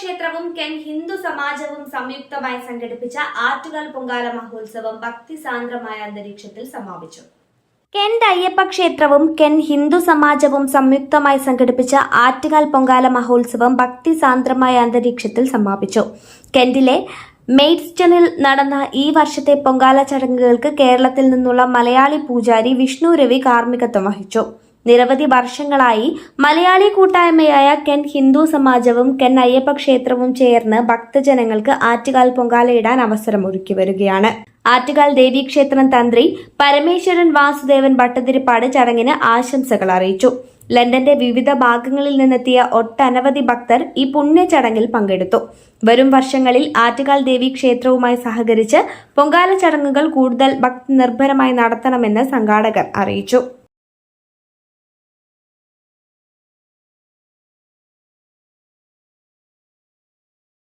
ക്ഷേത്രവും കെൻ ഹിന്ദു സമാജവും സംയുക്തമായി സംഘടിപ്പിച്ച ആറ്റുകാൽ പൊങ്കാല മഹോത്സവം ഭക്തിസാന്ദ്രമായ അന്തരീക്ഷത്തിൽ സമാപിച്ചു. കെൻഡ് അയ്യപ്പ ക്ഷേത്രവും കെൻ ഹിന്ദു സമാജവും സംയുക്തമായി സംഘടിപ്പിച്ച ആറ്റുകാൽ പൊങ്കാല മഹോത്സവം ഭക്തിസാന്ദ്രമായ അന്തരീക്ഷത്തിൽ സമാപിച്ചു. കെൻഡിലെ മെയ്ഡ്സ്റ്റണിൽ നടന്ന ഈ വർഷത്തെ പൊങ്കാല ചടങ്ങുകൾക്ക് കേരളത്തിൽ നിന്നുള്ള മലയാളി പൂജാരി വിഷ്ണു രവി കാർമ്മികത്വം വഹിച്ചു. നിരവധി വർഷങ്ങളായി മലയാളി കൂട്ടായ്മയായ കെൻ ഹിന്ദു സമാജവും കെൻ അയ്യപ്പ ക്ഷേത്രവും ചേർന്ന് ഭക്തജനങ്ങൾക്ക് ആറ്റുകാൽ പൊങ്കാലയിടാൻ അവസരമൊരുക്കി വരികയാണ്. ആറ്റുകാൽ ദേവീക്ഷേത്രം തന്ത്രി പരമേശ്വരൻ വാസുദേവൻ ഭട്ടതിരിപ്പാട് ചടങ്ങിന് ആശംസകൾ അറിയിച്ചു. ലണ്ടന്റെ വിവിധ ഭാഗങ്ങളിൽ നിന്നെത്തിയ ഒട്ടനവധി ഭക്തർ ഈ പുണ്യ ചടങ്ങിൽ പങ്കെടുത്തു. വരും വർഷങ്ങളിൽ ആറ്റുകാൽ ദേവീക്ഷേത്രവുമായി സഹകരിച്ച് പൊങ്കാല ചടങ്ങുകൾ കൂടുതൽ ഭക്തി നിർഭരമായി നടത്തണമെന്ന് സംഘാടകർ അറിയിച്ചു.